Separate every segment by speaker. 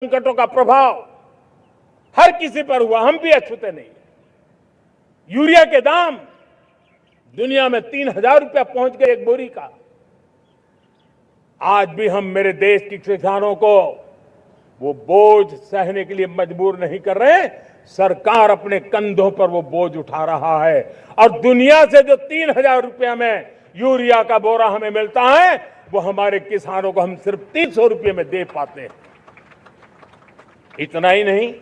Speaker 1: संकटों का प्रभाव हर किसी पर हुआ, हम भी अछूते नहीं। यूरिया के दाम दुनिया में 3,000 रुपया पहुंच गए एक बोरी का। आज भी हम मेरे देश के किसानों को वो बोझ सहने के लिए मजबूर नहीं कर रहे। सरकार अपने कंधों पर वो बोझ उठा रहा है और दुनिया से जो 3,000 रुपया में यूरिया का बोरा हमें मिलता है वो हमारे किसानों को हम सिर्फ 300 रुपये में दे पाते हैं। इतना ही नहीं,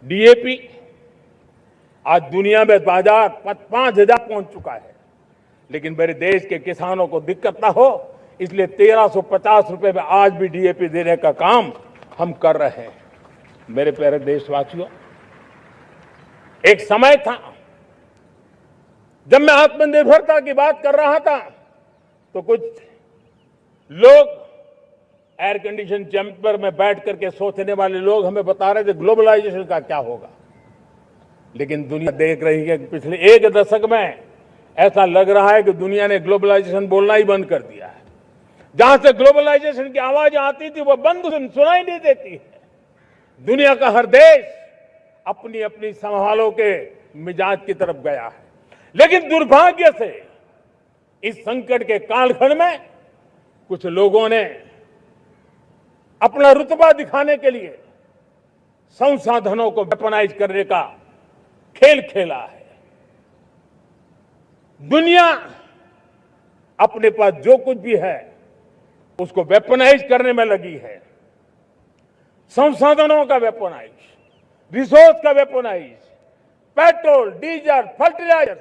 Speaker 1: डीएपी आज दुनिया में बाजार 5,000 पहुंच चुका है, लेकिन मेरे देश के किसानों को दिक्कत ना हो इसलिए 1,350 रुपये में आज भी डीएपी देने का काम हम कर रहे हैं। मेरे प्यारे देशवासियों, एक समय था जब मैं आत्मनिर्भरता की बात कर रहा था तो कुछ लोग एयर कंडीशन चैम्बर में बैठ करके सोचने वाले लोग हमें बता रहे थे ग्लोबलाइजेशन का क्या होगा। लेकिन दुनिया देख रही है कि पिछले एक दशक में ऐसा लग रहा है कि दुनिया ने ग्लोबलाइजेशन बोलना ही बंद कर दिया है। जहां से ग्लोबलाइजेशन की आवाज आती थी वो बंद सुनाई नहीं देती है। दुनिया का हर देश अपनी अपनी संभालों के मिजाज की तरफ गया है। लेकिन दुर्भाग्य से इस संकट के कालखंड में कुछ लोगों ने अपना रुतबा दिखाने के लिए संसाधनों को वेपनाइज करने का खेल खेला है। दुनिया अपने पास जो कुछ भी है उसको वेपनाइज करने में लगी है। संसाधनों का वेपनाइज, रिसोर्स का वेपनाइज, पेट्रोल, डीजल, फर्टिलाइजर,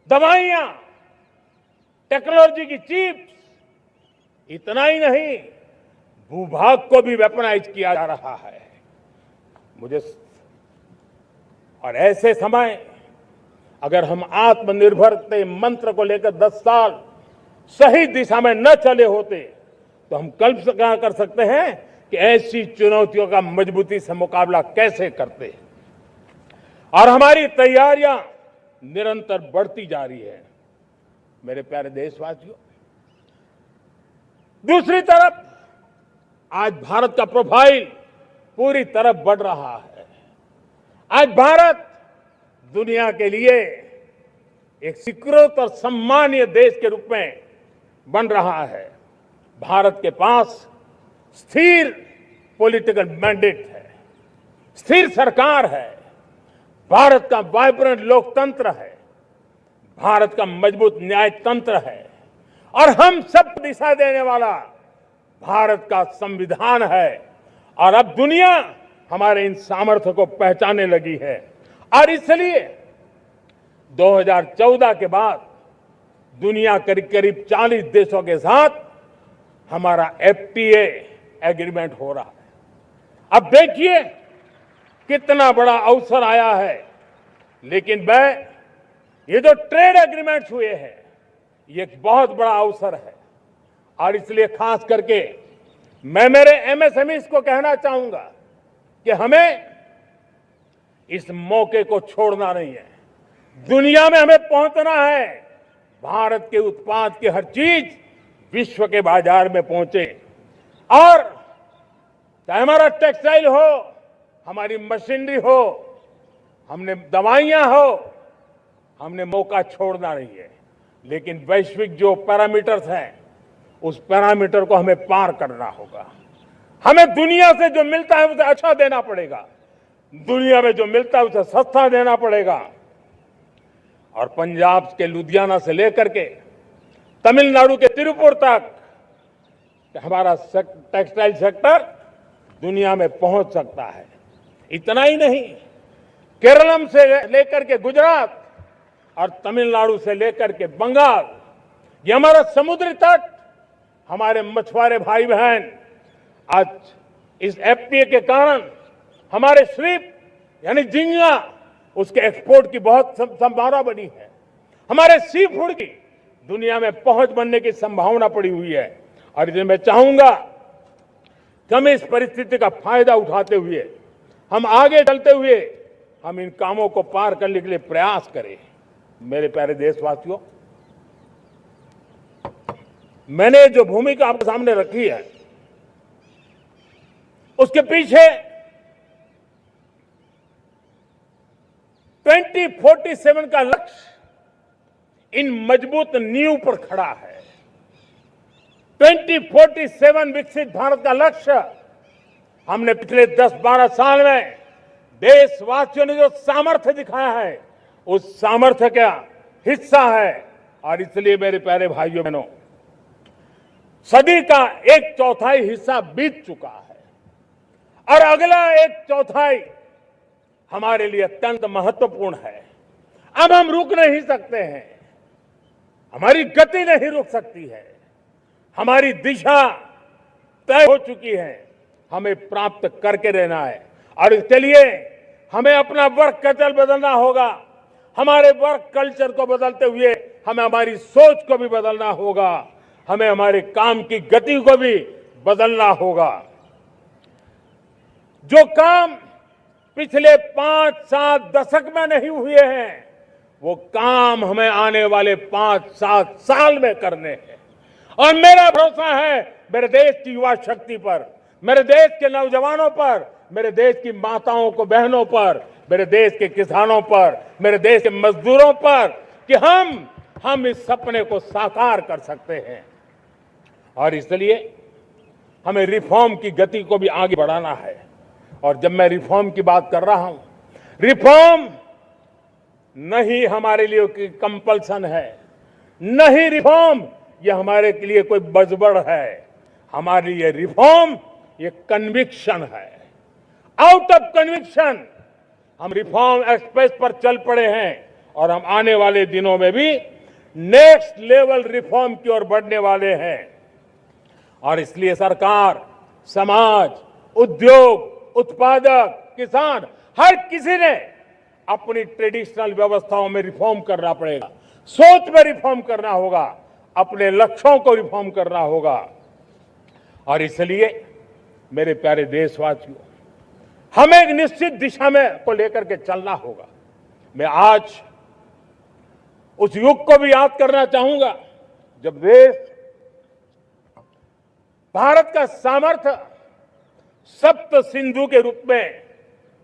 Speaker 1: दवाइयां, टेक्नोलॉजी की चिप्स, इतना ही नहीं भूभाग को भी वेपनाइज किया जा रहा है। और ऐसे समय अगर हम आत्मनिर्भरता मंत्र को लेकर 10 साल सही दिशा में न चले होते तो हम कल्पना कर सकते हैं कि ऐसी चुनौतियों का मजबूती से मुकाबला कैसे करते हैं। और हमारी तैयारियां निरंतर बढ़ती जा रही है। मेरे प्यारे देशवासियों, दूसरी तरफ आज भारत का प्रोफाइल पूरी तरफ बढ़ रहा है। आज भारत दुनिया के लिए एक स्वीकृत और सम्मानीय देश के रूप में बन रहा है। भारत के पास स्थिर पॉलिटिकल मैंडेट है, स्थिर सरकार है, भारत का वाइब्रेंट लोकतंत्र है, भारत का मजबूत न्यायतंत्र है और हम सब दिशा देने वाला भारत का संविधान है। और अब दुनिया हमारे इन सामर्थ्य को पहचानने लगी है और इसलिए 2014 के बाद दुनिया करीब करीब 40 देशों के साथ हमारा एफटीए एग्रीमेंट हो रहा है। अब देखिए कितना बड़ा अवसर आया है। लेकिन ये जो ट्रेड एग्रीमेंट्स हुए हैं ये एक बहुत बड़ा अवसर है और इसलिए खास करके मैं मेरे एमएसएमईज को कहना चाहूंगा कि हमें इस मौके को छोड़ना नहीं है। दुनिया में हमें पहुंचना है। भारत के उत्पाद की हर चीज विश्व के बाजार में पहुंचे और चाहे हमारा टेक्सटाइल हो, हमारी मशीनरी हो, हमने दवाइयां हो, हमने मौका छोड़ना नहीं है। लेकिन वैश्विक जो पैरामीटर्स हैं उस पैरामीटर को हमें पार करना होगा। हमें दुनिया से जो मिलता है उसे अच्छा देना पड़ेगा, दुनिया में जो मिलता है उसे सस्ता देना पड़ेगा। और पंजाब के लुधियाना से लेकर के तमिलनाडु के तिरुपुर तक हमारा टेक्सटाइल सेक्टर दुनिया में पहुंच सकता है। इतना ही नहीं, केरलम से लेकर के गुजरात और तमिलनाडु से लेकर के बंगाल, ये हमारा समुद्री तट, हमारे मछुआरे भाई बहन आज इस एफटीए के कारण हमारे श्रिप यानी झींगा उसके एक्सपोर्ट की बहुत संभावना बनी है। हमारे सी फूड की दुनिया में पहुंच बनने की संभावना पड़ी हुई है। और इसलिए मैं चाहूंगा कि हम इस परिस्थिति का फायदा उठाते हुए, हम आगे चलते हुए हम इन कामों को पार करने के लिए प्रयास करें। मेरे प्यारे देशवासियों, मैंने जो भूमिका आपके सामने रखी है उसके पीछे 2047 का लक्ष्य इन मजबूत नींव पर खड़ा है। 2047 विकसित भारत का लक्ष्य हमने पिछले 10-12 साल में देशवासियों ने जो सामर्थ्य दिखाया है, उस सामर्थ्य का हिस्सा है। और इसलिए मेरे प्यारे भाइयों बहनों, सदी का 1/4 हिस्सा बीत चुका है और अगला 1/4 हमारे लिए अत्यंत महत्वपूर्ण है। अब हम रुक नहीं सकते हैं, हमारी गति नहीं रुक सकती है, हमारी दिशा तय हो चुकी है, हमें प्राप्त करके रहना है। और इसके लिए हमें अपना वर्क कल्चर बदलना होगा। हमारे वर्क कल्चर को बदलते हुए हमें हमारी सोच को भी बदलना होगा, हमें हमारे काम की गति को भी बदलना होगा। जो काम पिछले 5-7 दशक में नहीं हुए हैं, वो काम हमें आने वाले 5-7 साल में करने हैं। और मेरा भरोसा है मेरे देश की युवा शक्ति पर, मेरे देश के नौजवानों पर, मेरे देश की माताओं को बहनों पर, मेरे देश के किसानों पर, मेरे देश के मजदूरों पर कि हम इस सपने को साकार कर सकते हैं। और इसलिए हमें रिफॉर्म की गति को भी आगे बढ़ाना है। और जब मैं रिफॉर्म की बात कर रहा हूं, रिफॉर्म नहीं हमारे लिए कोई कंपल्सन है, नहीं रिफॉर्म ये हमारे के लिए कोई बजबड़ है। हमारे लिए रिफॉर्म ये कन्विक्शन है। आउट ऑफ कन्विक्शन हम रिफॉर्म एक्सप्रेस पर चल पड़े हैं और हम आने वाले दिनों में भी नेक्स्ट लेवल रिफॉर्म की ओर बढ़ने वाले हैं। और इसलिए सरकार, समाज, उद्योग, उत्पादक, किसान, हर किसी ने अपनी ट्रेडिशनल व्यवस्थाओं में रिफॉर्म करना पड़ेगा, सोच में रिफॉर्म करना होगा, अपने लक्ष्यों को रिफॉर्म करना होगा। और इसलिए मेरे प्यारे देशवासियों, हमें एक निश्चित दिशा में को लेकर के चलना होगा। मैं आज उस युग को भी याद करना चाहूंगा जब देश भारत का सामर्थ्य सप्त सिंधु के रूप में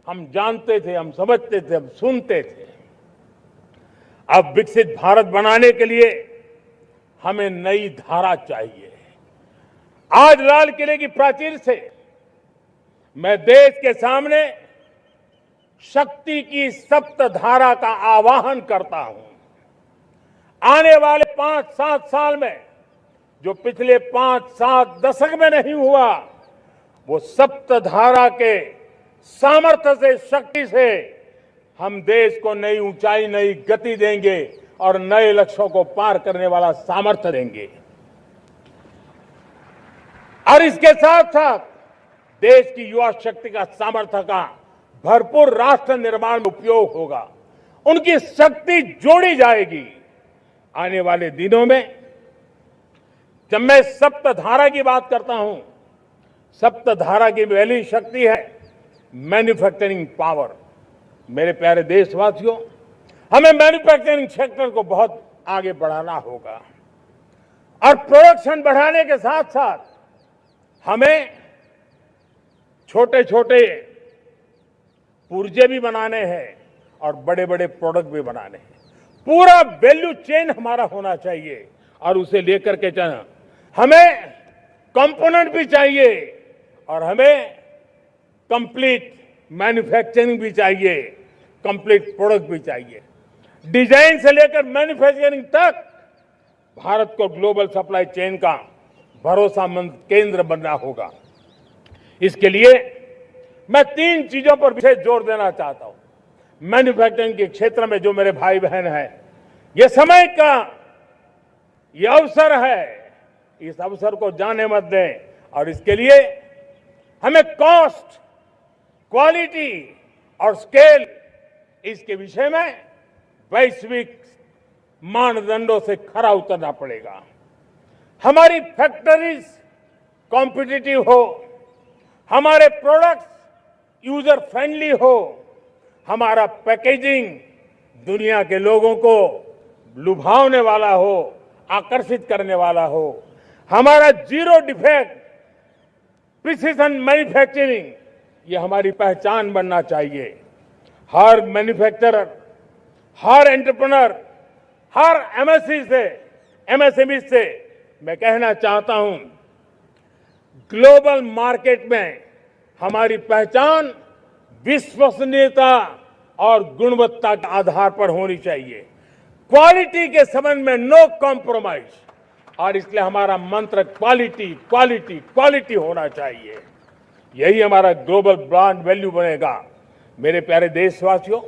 Speaker 1: हम जानते थे, हम समझते थे, हम सुनते थे। अब विकसित भारत बनाने के लिए हमें नई धारा चाहिए। आज लाल किले की प्राचीर से मैं देश के सामने शक्ति की सप्त धारा का आवाहन करता हूं। आने वाले 5-7 साल में जो पिछले 5-7 दशक में नहीं हुआ, वो सप्त धारा के सामर्थ्य से, शक्ति से हम देश को नई ऊंचाई, नई गति देंगे और नए लक्ष्यों को पार करने वाला सामर्थ्य देंगे। और इसके साथ साथ देश की युवा शक्ति का सामर्थ्य का भरपूर राष्ट्र निर्माण में उपयोग होगा, उनकी शक्ति जोड़ी जाएगी। आने वाले दिनों में जब मैं सप्तधारा की बात करता हूं, सप्तधारा की पहली शक्ति है मैन्युफैक्चरिंग पावर। मेरे प्यारे देशवासियों, हमें मैन्युफैक्चरिंग सेक्टर को बहुत आगे बढ़ाना होगा और प्रोडक्शन बढ़ाने के साथ साथ हमें छोटे छोटे पुर्जे भी बनाने हैं और बड़े बड़े प्रोडक्ट भी बनाने हैं। पूरा वैल्यू चेन हमारा होना चाहिए और उसे लेकर के चलना। हमें कंपोनेंट भी चाहिए और हमें कंप्लीट मैन्युफैक्चरिंग भी चाहिए, कंप्लीट प्रोडक्ट भी चाहिए। डिजाइन से लेकर मैन्युफैक्चरिंग तक भारत को ग्लोबल सप्लाई चेन का भरोसामंद केंद्र बनना होगा। इसके लिए मैं 3 चीजों पर विशेष जोर देना चाहता हूं। मैन्युफैक्चरिंग के क्षेत्र में जो मेरे भाई बहन हैं, ये समय का ये अवसर है, इस अवसर को जाने मत दें। और इसके लिए हमें कॉस्ट, क्वालिटी और स्केल, इसके विषय में वैश्विक मानदंडों से खरा उतरना पड़ेगा। हमारी फैक्ट्रीज कॉम्पिटिटिव हो, हमारे प्रोडक्ट्स यूजर फ्रेंडली हो, हमारा पैकेजिंग दुनिया के लोगों को लुभावने वाला हो, आकर्षित करने वाला हो, हमारा जीरो डिफेक्ट प्रिसिजन मैन्युफैक्चरिंग, ये हमारी पहचान बनना चाहिए। हर मैन्युफैक्चरर, हर एंटरप्रेन्योर, हर एमएसएमई से मैं कहना चाहता हूं, ग्लोबल मार्केट में हमारी पहचान विश्वसनीयता और गुणवत्ता के आधार पर होनी चाहिए। क्वालिटी के संबंध में नो कॉम्प्रोमाइज, और इसलिए हमारा मंत्र क्वालिटी क्वालिटी क्वालिटी होना चाहिए। यही हमारा ग्लोबल ब्रांड वैल्यू बनेगा। मेरे प्यारे देशवासियों,